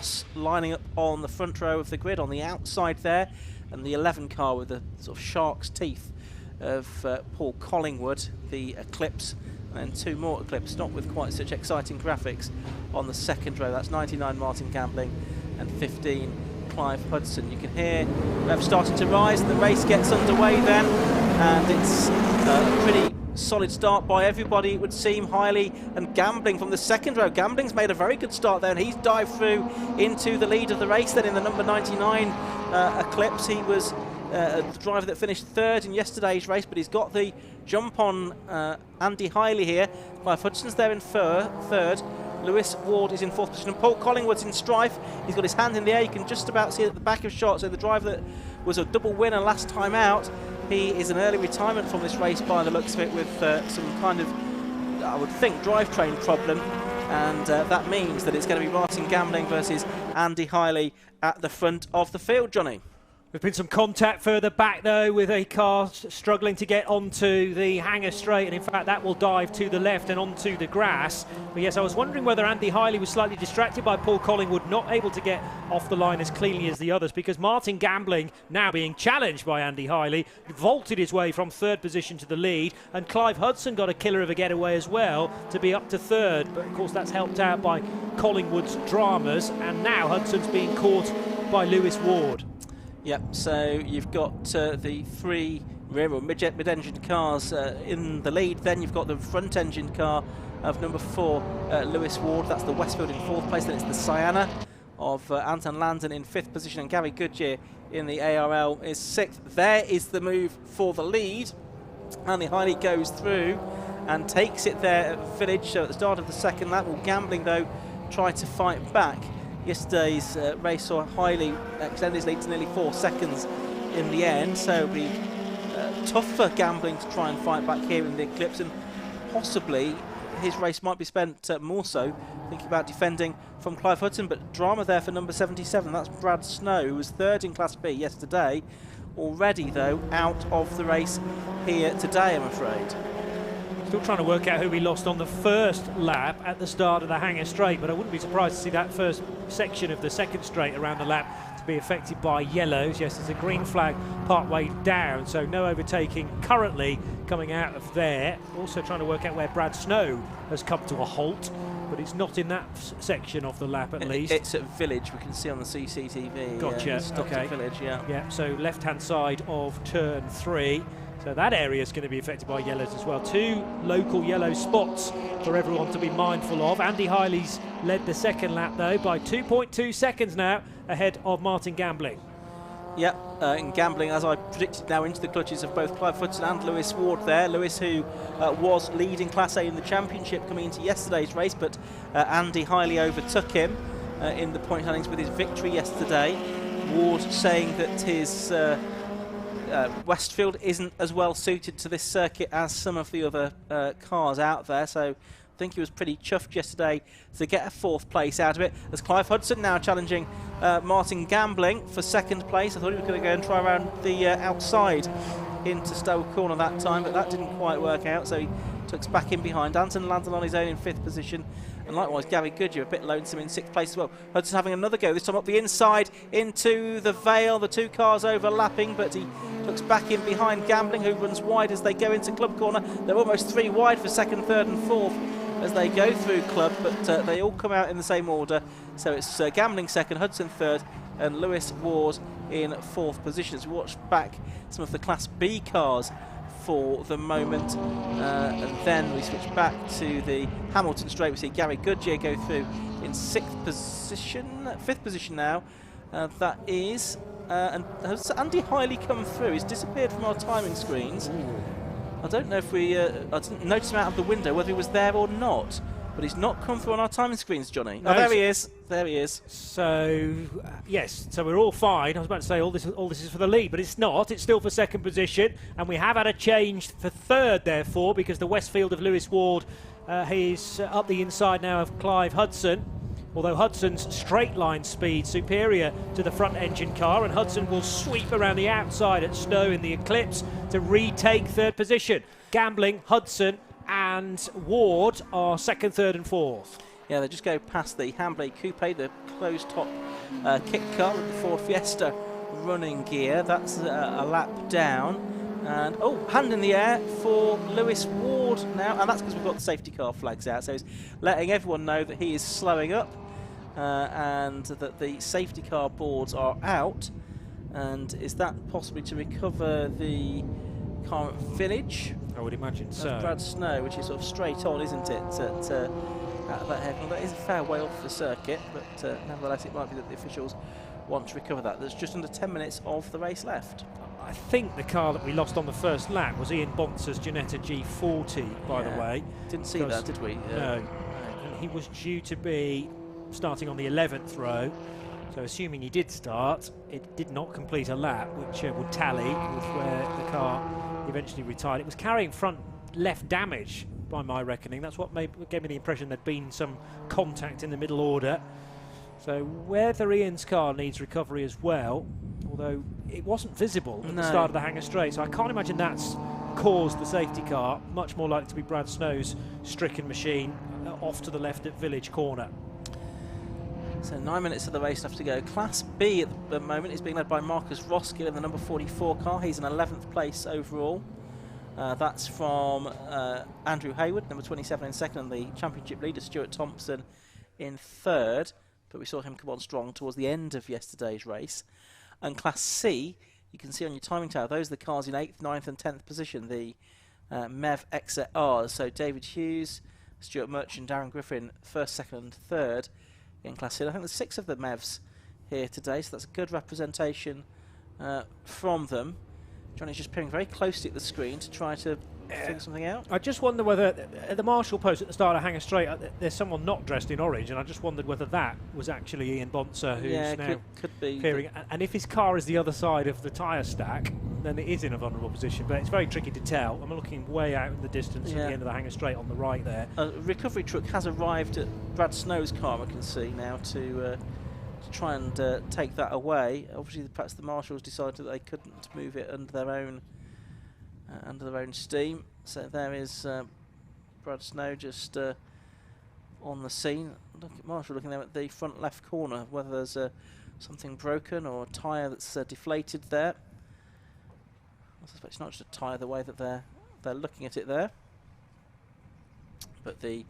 Ross lining up on the front row of the grid on the outside there, and the 11 car with the sort of shark's teeth of Paul Collingwood, the Eclipse, and then 2 more Eclipse, not with quite such exciting graphics on the second row. That's 99 Martin Gambling and 15 Clive Hudson. You can hear rev starting to rise, and the race gets underway then, and it's a pretty solid start by everybody, it would seem. Hiley and Gambling from the second row. Gambling's made a very good start there, and he's dived through into the lead of the race then in the number 99 Eclipse. He was the driver that finished 3rd in yesterday's race, but he's got the jump on Andy Hiley here. Clive Hudson's there in 3rd. Lewis Ward is in 4th position, and Paul Collingwood's in strife. He's got his hand in the air. You can just about see it at the back of shot. So the driver that was a double winner last time out, he is an early retirement from this race by the looks of it, with some kind of, I would think, drivetrain problem. And that means that it's going to be Martin Gambling versus Andy Hiley at the front of the field, Johnny. There's been some contact further back though, with a car struggling to get onto the hanger straight, and in fact that will dive to the left and onto the grass. But yes, I was wondering whether Andy Hiley was slightly distracted by Paul Collingwood not able to get off the line as cleanly as the others, because Martin Gambling, now being challenged by Andy Hiley, vaulted his way from 3rd position to the lead, and Clive Hudson got a killer of a getaway as well to be up to 3rd, but of course that's helped out by Collingwood's dramas, and now Hudson's being caught by Lewis Ward. Yep, so you've got the 3 rear or mid-engine cars in the lead. Then you've got the front-engine car of number 4, Lewis Ward. That's the Westfield in 4th place. Then it's the Sienna of Anton Landon in 5th position, and Gary Goodyear in the ARL is 6th. There is the move for the lead. Andy Hiley goes through and takes it there at Village. So at the start of the second lap, will Gambling though try to fight back? Yesterday's race saw Hiley extend his lead to nearly 4 seconds in the end, so it'll be tough for Gambling to try and fight back here in the Eclipse, and possibly his race might be spent more so thinking about defending from Clive Hudson. But drama there for number 77, that's Brad Snow, who was 3rd in Class B yesterday, already though out of the race here today, I'm afraid. Still trying to work out who we lost on the first lap at the start of the hanger straight, but I wouldn't be surprised to see that first section of the second straight around the lap to be affected by yellows. Yes, there's a green flag part way down, so no overtaking currently coming out of there. Also trying to work out where Brad Snow has come to a halt, but it's not in that section of the lap at least. It's at Village, we can see on the CCTV. Gotcha, okay. At Village, yeah. Yeah, so left-hand side of turn 3. So that area is going to be affected by yellows as well. 2 local yellow spots for everyone to be mindful of. Andy Hiley's led the second lap though by 2.2 seconds now ahead of Martin Gambling. Yeah, in Gambling, as I predicted, now into the clutches of both Clive Hudson and Lewis Ward there. Lewis, who was leading Class A in the Championship coming into yesterday's race, but Andy Hiley overtook him in the point standings with his victory yesterday. Ward saying that his Westfield isn't as well suited to this circuit as some of the other cars out there, so I think he was pretty chuffed yesterday to get a 4th place out of it. As Clive Hudson now challenging Martin Gambling for 2nd place. I thought he was going to go and try around the outside into Stowe Corner that time, but that didn't quite work out, so he tucks back in behind. Anton Landon on his own in 5th position, and likewise Gary Goodyear a bit lonesome in 6th place as well. Hudson having another go, this time up the inside into the Vale, the 2 cars overlapping, but he looks back in behind Gambling, who runs wide as they go into Club Corner. They're almost 3 wide for 2nd, 3rd and 4th as they go through Club, but they all come out in the same order. So it's Gambling 2nd, Hudson 3rd, and Lewis Ward in 4th position. As we watch back some of the Class B cars for the moment, and then we switch back to the Hamilton straight. We see Gary Goodyear go through in 6th position, 5th position now. That is, and has Andy Hiley come through? He's disappeared from our timing screens. I don't know if we, I didn't notice him out of the window whether he was there or not, but he's not come through on our timing screens, Johnny. No, oh, there he is. There he is. So yes, so we're all fine. I was about to say all this is for the lead, but it's not. It's still for 2nd position, and we have had a change for 3rd, therefore, because the Westfield of Lewis Ward, he's up the inside now of Clive Hudson. Although Hudson's straight line speed superior to the front engine car, and Hudson will sweep around the outside at Stowe in the Eclipse to retake 3rd position. Gambling, Hudson and Ward are 2nd, 3rd and 4th. Yeah, they just go past the Hambley Coupe, the closed-top kit car with the Ford Fiesta running gear. That's a lap down. And, oh, hand in the air for Lewis Ward now. And that's because we've got the safety car flags out. So he's letting everyone know that he is slowing up and that the safety car boards are out. And is that possibly to recover the car at Village? I would imagine so. Brad Snow, which is sort of straight on, isn't it, at that headline. That is a fair way off the circuit, but nevertheless it might be that the officials want to recover that. There's just under 10 minutes of the race left. I think the car that we lost on the first lap was Ian Bonser's Ginetta G40, by the way. Didn't see that, did we? No. And he was due to be starting on the 11th row, so assuming he did start, it did not complete a lap, which would tally with where the car eventually retired. It was carrying front left damage, by my reckoning. That's what gave me the impression there'd been some contact in the middle order. So whether Ian's car needs recovery as well, although it wasn't visible at the start of the Hangar Straight, so I can't imagine that's caused the safety car. Much more likely to be Brad Snow's stricken machine off to the left at Village Corner. So 9 minutes of the race left to go. Class B at the moment is being led by Marcus Roskill in the number 44 car. He's in 11th place overall. That's from Andrew Hayward, number 27 in second, and the championship leader Stuart Thompson in third. But we saw him come on strong towards the end of yesterday's race. And Class C, you can see on your timing tower, those are the cars in 8th, 9th and 10th position, the MEV XRs. So David Hughes, Stuart Merchant, Darren Griffin, first, second and third in Class C. I think there's 6 of the MEVs here today, so that's a good representation from them. Johnny's just peering very closely at the screen to try to figure something out. I just wonder whether at the marshal post at the start of Hangar Straight there's someone not dressed in orange, and I just wondered whether that was actually Ian Bonser, who's now could be peering. And if his car is the other side of the tyre stack, then it is in a vulnerable position, but it's very tricky to tell. I'm looking way out in the distance at the end of the Hangar Straight on the right there. A recovery truck has arrived at Brad Snow's car, I can see now, to try and take that away. Obviously perhaps the marshals decided that they couldn't move it under their own steam. So there is Brad Snow just on the scene. Look at Marshall looking there at the front left corner, whether there's something broken or a tyre that's deflated there. I suspect it's not just a tyre the way that they're looking at it there. But the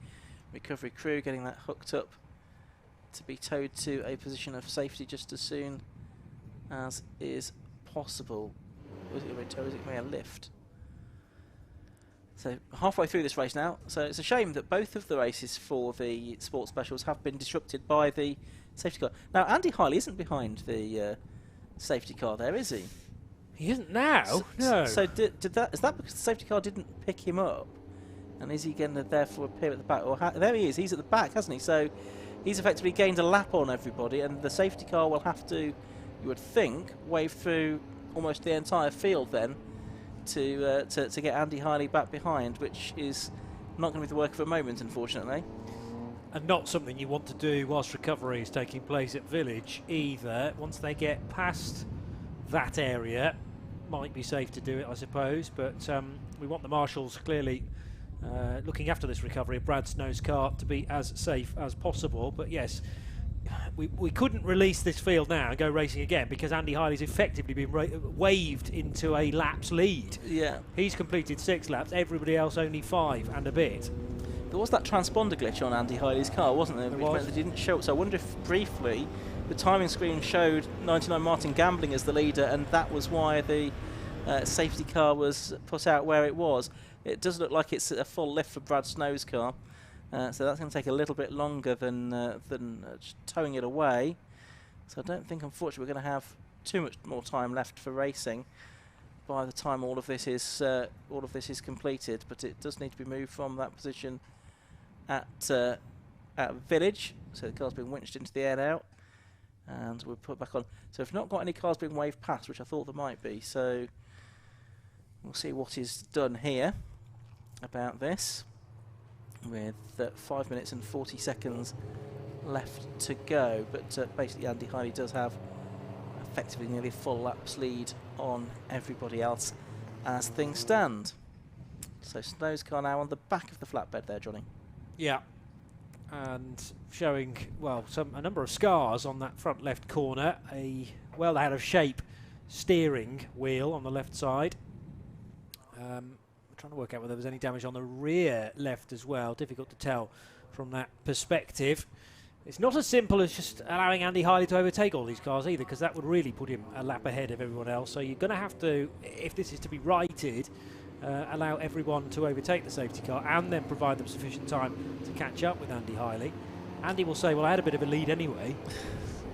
recovery crew getting that hooked up to be towed to a position of safety just as soon as is possible. Was it going to be a tow? Is it going to be a lift? So halfway through this race now, so it's a shame that both of the races for the sports specials have been disrupted by the safety car. Now Andy Hiley isn't behind the safety car there, is he? He isn't now. No. So is that because the safety car didn't pick him up, and is he going to therefore appear at the back? Or there he is. He's at the back, hasn't he? So he's effectively gained a lap on everybody, and the safety car will have to, you would think, wave through almost the entire field then to get Andy Hiley back behind, which is not going to be the work of a moment, unfortunately. And not something you want to do whilst recovery is taking place at Village either. Once they get past that area, might be safe to do it, I suppose, but we want the marshals clearly looking after this recovery of Brad Snow's car to be as safe as possible. But yes, we couldn't release this field now and go racing again because Andy Hiley's effectively been waved into a lap's lead. Yeah, he's completed 6 laps, everybody else only 5 and a bit. There was that transponder glitch on Andy Hiley's car, wasn't there? There which meant that he didn't show up. So I wonder if briefly the timing screen showed 99 Martin Gambling as the leader, and that was why the safety car was put out where it was. It does look like it's a full lift for Brad Snow's car. So that's going to take a little bit longer than just towing it away. So I don't think, unfortunately, we're going to have too much more time left for racing by the time all of this is completed. But it does need to be moved from that position at Village. So the car's been winched into the air now, and we'll put it back on. So we've not got any cars being waved past, which I thought there might be. So we'll see what is done here about this, with 5 minutes and 40 seconds left to go. But basically Andy Hiley does have effectively nearly a full lap's lead on everybody else as things stand. So Snow's car now on the back of the flatbed there, Johnny. Yeah, and showing, well, a number of scars on that front left corner. A well out of shape steering wheel on the left side. I'm trying to work out whether there's any damage on the rear left as well. Difficult to tell from that perspective. It's not as simple as just allowing Andy Hiley to overtake all these cars either, because that would really put him a lap ahead of everyone else. So you're going to have to, if this is to be righted, allow everyone to overtake the safety car and then provide them sufficient time to catch up with Andy Hiley. Andy will say, well, I had a bit of a lead anyway,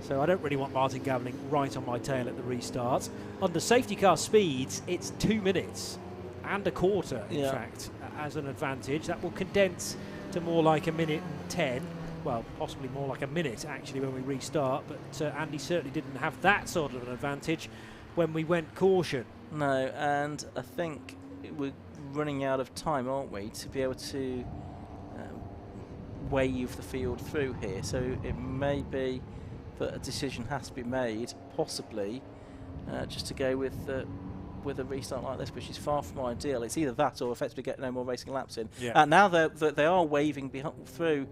so I don't really want Martin Gambling right on my tail at the restart. Under safety car speeds, it's 2 minutes and a quarter, in fact, as an advantage. That will condense to more like 1 minute and 10. Well, possibly more like a minute, actually, when we restart. But Andy certainly didn't have that sort of an advantage when we went caution. No, and I think we're running out of time, aren't we, to be able to wave the field through here. So it may be that a decision has to be made, possibly, just to go with a restart like this, which is far from ideal. It's either that or effectively get no more racing laps in. Yeah. Now they are waving through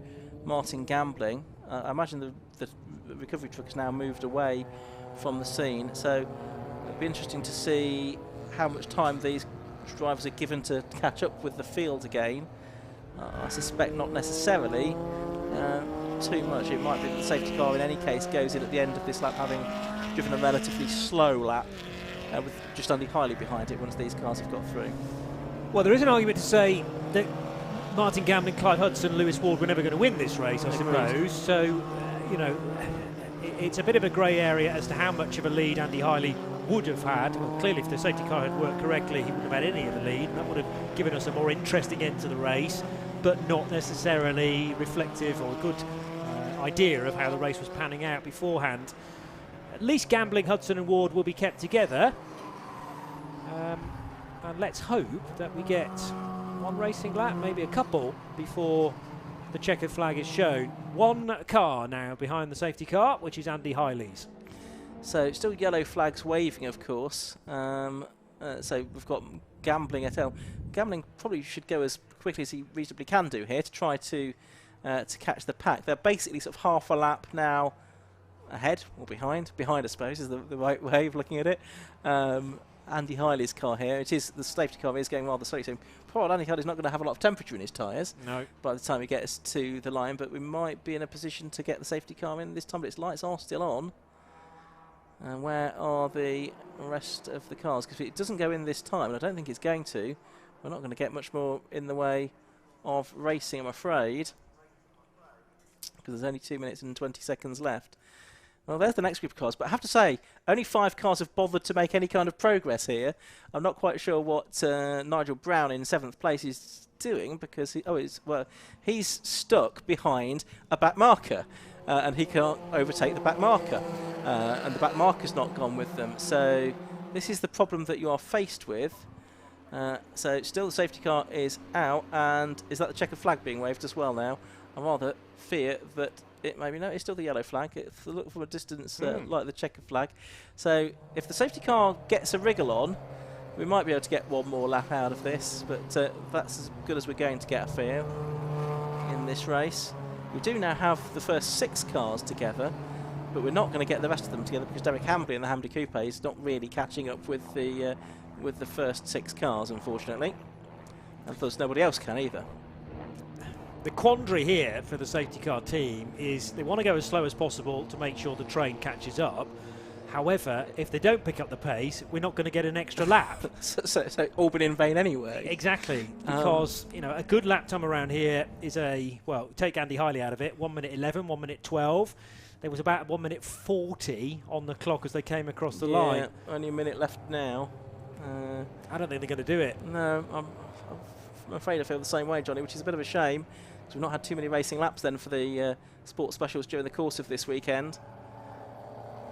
Martin Gambling. I imagine the recovery truck has now moved away from the scene, so it'll be interesting to see how much time these drivers are given to catch up with the field again. I suspect not necessarily too much. It might be that the safety car in any case goes in at the end of this lap, having driven a relatively slow lap with just Andy Hiley behind it once these cars have got through. Well, there is an argument to say that Martin Gambling, Clive Hudson, Lewis Ward were never going to win this race, I suppose. So, you know, it's a bit of a grey area as to how much of a lead Andy Hiley would have had. Well, clearly, if the safety car had worked correctly, he wouldn't have had any of the lead. That would have given us a more interesting end to the race, but not necessarily reflective or a good idea of how the race was panning out beforehand. At least Gambling, Hudson and Ward will be kept together. And let's hope that we get one racing lap, maybe a couple, before the checkered flag is shown. One car now behind the safety car, which is Andy Hiley's. So still yellow flags waving, of course. So we've got Gambling at L. Gambling probably should go as quickly as he reasonably can do here to try to catch the pack. They're basically sort of half a lap now ahead or behind. Behind, I suppose, is the right way of looking at it. Andy Hiley's car here. It is, the safety car is going rather slowly, so probably Andy Hiley's not going to have a lot of temperature in his tyres by the time he gets to the line, but we might be in a position to get the safety car in this time, but its lights are still on. And where are the rest of the cars? Because if it doesn't go in this time, and I don't think it's going to, we're not going to get much more in the way of racing, I'm afraid, because there's only 2 minutes and 20 seconds left. Well, there's the next group of cars, but I have to say, only 5 cars have bothered to make any kind of progress here. I'm not quite sure what Nigel Brown in 7th place is doing, because he's stuck behind a back marker, and he can't overtake the back marker, and the back marker's not gone with them. So this is the problem that you are faced with. So still the safety car is out, and is that the checkered flag being waved as well now? I rather fear that it may be, no, it's still the yellow flag. It's a look from a distance like the checkered flag. So if the safety car gets a wriggle on, we might be able to get one more lap out of this, but that's as good as we're going to get, I fear, in this race. We do now have the first 6 cars together, but we're not going to get the rest of them together because Derek Hambley in the Hambley Coupe is not really catching up with the first 6 cars, unfortunately. And thus nobody else can either. The quandary here for the safety car team is they want to go as slow as possible to make sure the train catches up. However, if they don't pick up the pace, we're not going to get an extra lap. so all been in vain anyway. Exactly, because a good lap time around here is take Andy Hiley out of it, 1 minute 11, 1 minute 12. There was about 1 minute 40 on the clock as they came across the line. Only a minute left now. I don't think they're going to do it. No, I'm afraid I feel the same way, Johnny, which is a bit of a shame, because we've not had too many racing laps then for the sports specials during the course of this weekend.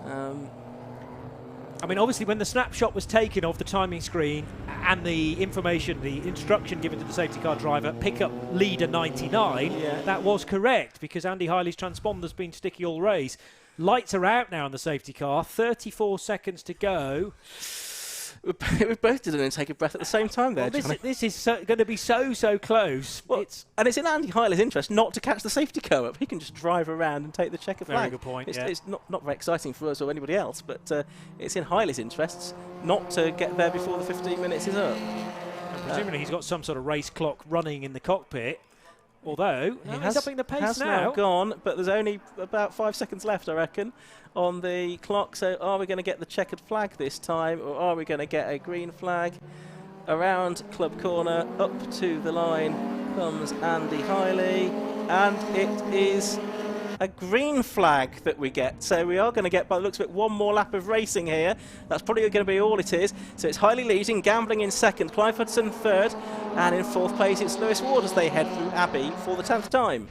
I mean, obviously, when the snapshot was taken of the timing screen and the information, the instruction given to the safety car driver, pick up leader 99, that was correct, because Andy Hiley's transponder's been sticky all race. Lights are out now on the safety car, 34 seconds to go. We both didn't take a breath at the same time there, well, Johnny. this is going to be so close. Well, and it's in Andy Hyler's interest not to catch the safety car up. He can just drive around and take the checker flag. Very good point, It's not very exciting for us or anybody else, but it's in Hyler's interests not to get there before the 15 minutes is up. And presumably he's got some sort of race clock running in the cockpit. Although, he's upping the pace now gone, but there's only about 5 seconds left, I reckon, on the clock. So are we going to get the checkered flag this time, or are we going to get a green flag? Around club corner, up to the line comes Andy Hiley, and it is a green flag that we get. So we are going to get, by the looks of it, one more lap of racing here. That's probably going to be all it is. So it's Hiley leading, Gambling in second, Clive Hudson third, and in fourth place it's Lewis Ward as they head through Abbey for the 10th time.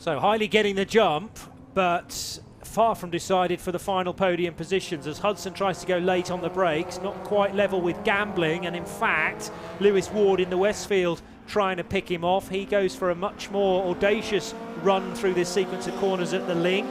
So Hiley getting the jump, but far from decided for the final podium positions as Hudson tries to go late on the brakes, not quite level with Gambling, and in fact Lewis Ward in the Westfield trying to pick him off. He goes for a much more audacious run through this sequence of corners at the link.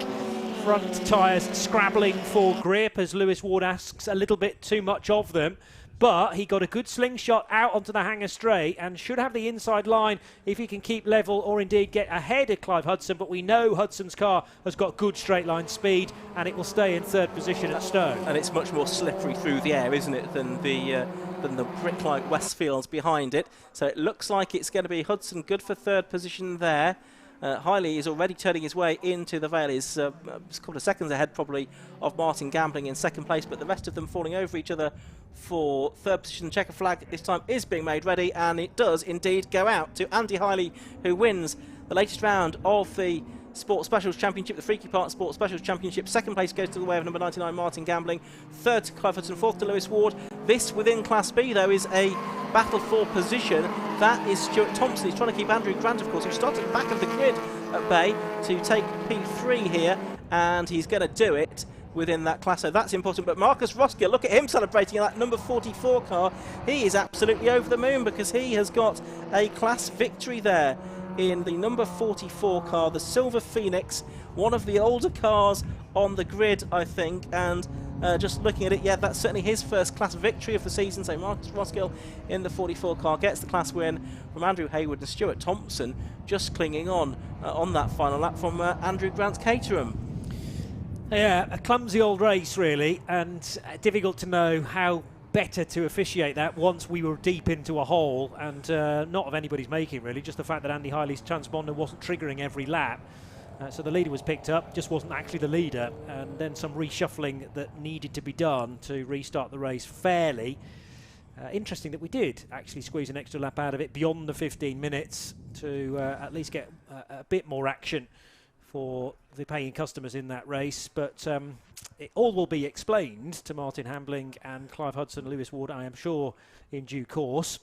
Front tyres scrabbling for grip as Lewis Ward asks a little bit too much of them. But he got a good slingshot out onto the hanger straight and should have the inside line if he can keep level or indeed get ahead of Clive Hudson. But we know Hudson's car has got good straight line speed and it will stay in third position at Stowe. And it's much more slippery through the air, isn't it, than the brick-like Westfields behind it. So it looks like it's going to be Hudson good for third position there. Hiley is already turning his way into the Vale. He's a couple of seconds ahead probably of Martin Gambling in second place, but the rest of them falling over each other for third position. Checker flag this time is being made ready, and it does indeed go out to Andy Hiley, who wins the latest round of the Sports Specials Championship, the FreakyParts Sports Specials Championship. Second place goes to the way of number 99 Martin Gambling, third to Clive Hudson, fourth to Lewis Ward. This within Class B though is a battle for position. That is Stuart Thompson. He's trying to keep Andrew Grant, of course, who starts at the back of the grid at bay to take P3 here, and he's going to do it within that class, so that's important. But Marcus Roskill, look at him celebrating in that number 44 car. He is absolutely over the moon because he has got a class victory there in the number 44 car, the Silver Phoenix, one of the older cars on the grid, I think, and just looking at it, yeah, that's certainly his first class victory of the season. So Marcus Roskill in the 44 car gets the class win from Andrew Hayward, and Stuart Thompson just clinging on that final lap from Andrew Grant's Caterham. Yeah, a clumsy old race really, and difficult to know how better to officiate that once we were deep into a hole, and not of anybody's making really, just the fact that Andy Hiley's transponder wasn't triggering every lap. So the leader was picked up, just wasn't actually the leader, and then some reshuffling that needed to be done to restart the race fairly. Interesting that we did actually squeeze an extra lap out of it beyond the 15 minutes to at least get a bit more action for the paying customers in that race, but it all will be explained to Martin Gambling and Clive Hudson, Lewis Ward, I am sure, in due course.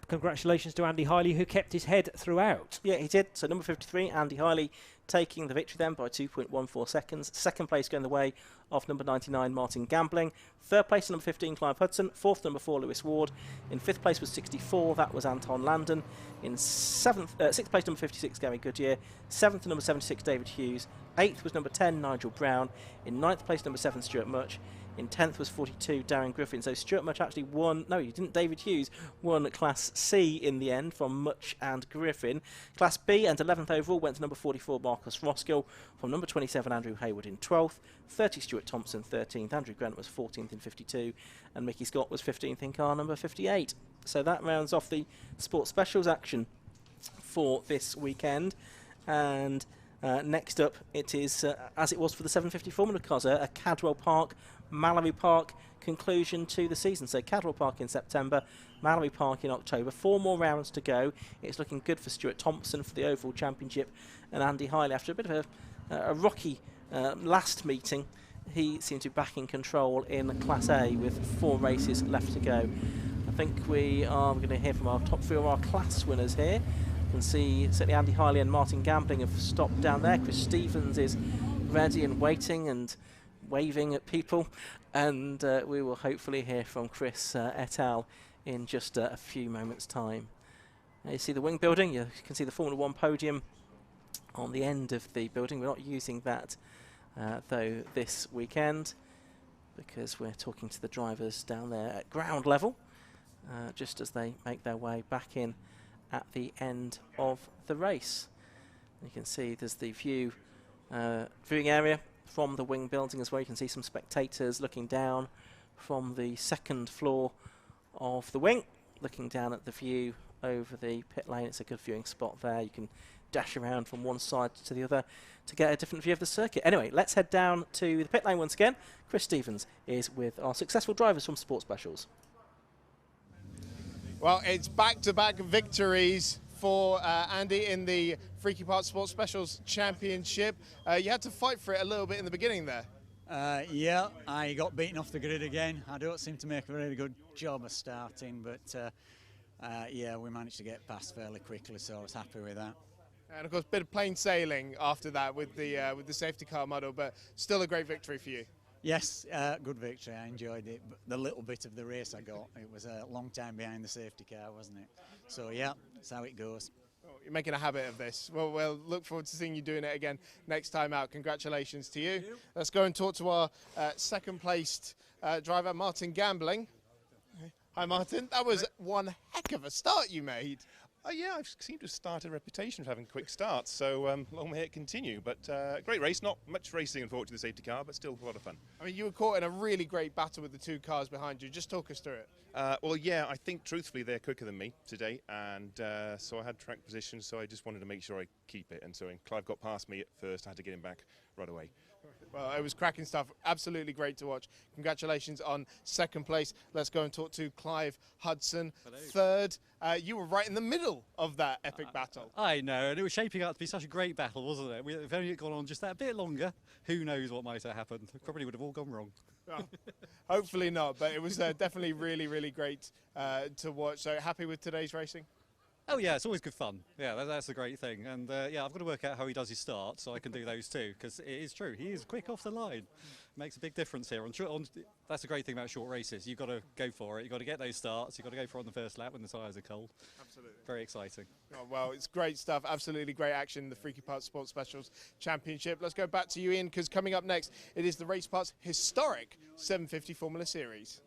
Congratulations to Andy Hiley, who kept his head throughout. Yeah, he did. So number 53, Andy Hiley, taking the victory then by 2.14 seconds. Second place going the way of number 99, Martin Gambling. Third place, number 15, Clive Hudson. Fourth, number 4, Lewis Ward. In fifth place was 64, that was Anton Landon. In sixth place, number 56, Gary Goodyear. Seventh, number 76, David Hughes. Eighth was number 10, Nigel Brown. In ninth place, number 7, Stuart Much. In 10th was 42, Darren Griffin. So Stuart Much actually won, no he didn't, David Hughes won Class C in the end from Much and Griffin. Class B and 11th overall went to number 44, Marcus Roskill. From number 27, Andrew Hayward in 12th. 30, Stuart Thompson 13th. Andrew Grant was 14th in 52. And Mickey Scott was 15th in car number 58. So that rounds off the Sports Specials action for this weekend. And next up, it is, as it was for the 750 Formula Cars, a Cadwell Park, Mallory Park conclusion to the season. So Cadwell Park in September, Mallory Park in October. 4 more rounds to go. It's looking good for Stuart Thompson for the overall championship, and Andy Hiley, after a bit of a rocky last meeting, he seemed to be back in control in Class A with 4 races left to go. I think we are going to hear from our top 3 of our class winners here. You can see certainly Andy Hiley and Martin Gambling have stopped down there. Chris Stevens is ready and waiting and waving at people, and we will hopefully hear from Chris et al. In just a few moments' time. Now you see the wing building, you can see the Formula 1 podium on the end of the building. We're not using that though this weekend. because we're talking to the drivers down there at ground level, just as they make their way back in at the end of the race. You can see there's the viewing area from the wing building as well. You can see some spectators looking down from the second floor of the wing, looking down at the view over the pit lane. It's a good viewing spot there. You can dash around from one side to the other to get a different view of the circuit. Anyway, let's head down to the pit lane once again. Chris Stevens is with our successful drivers from Sports Specials. Well, it's back-to-back victories for Andy in the FreakyParts Sports Specials Championship. You had to fight for it a little bit in the beginning there. Yeah, I got beaten off the grid again. I don't seem to make a really good job of starting, but yeah, we managed to get past fairly quickly, so I was happy with that. And of course, a bit of plain sailing after that with the safety car muddle, but still a great victory for you. Yes, good victory. I enjoyed it. But the little bit of the race I got, it was a long time behind the safety car, wasn't it? So yeah, that's how it goes. Oh, you're making a habit of this. Well, we'll look forward to seeing you doing it again next time out. Congratulations to you. Let's go and talk to our second-placed driver, Martin Gambling. Hi, Martin. That was one heck of a start you made. Yeah, I've seemed to start a reputation for having quick starts, so long may it continue. But great race, not much racing unfortunately, the safety car, but still a lot of fun. I mean, you were caught in a really great battle with the two cars behind you. Just talk us through it. Well, yeah, I think truthfully they're quicker than me today, and so I had track position, so I just wanted to make sure I keep it. And so when Clive got past me at first, I had to get him back right away. Well, it was cracking stuff. Absolutely great to watch. Congratulations on second place. Let's go and talk to Clive Hudson. Hello. Third. You were right in the middle of that epic battle. I know, and it was shaping up to be such a great battle, wasn't it? If only it gone on just that bit longer, who knows what might have happened. Probably would have all gone wrong. Well, hopefully not, but it was definitely really, really great to watch. So happy with today's racing? Oh yeah, it's always good fun. Yeah, that's the great thing. And yeah, I've got to work out how he does his starts so I can do those too, because it is true. He is quick off the line. Makes a big difference here. That's the great thing about short races. You've got to go for it. You've got to get those starts. You've got to go for it on the first lap when the tyres are cold. Absolutely. Very exciting. Oh, well, it's great stuff. Absolutely great action in the FreakyParts Sports Specials Championship. Let's go back to you, Ian, because coming up next, it is the Race Parts historic 750 Formula Series.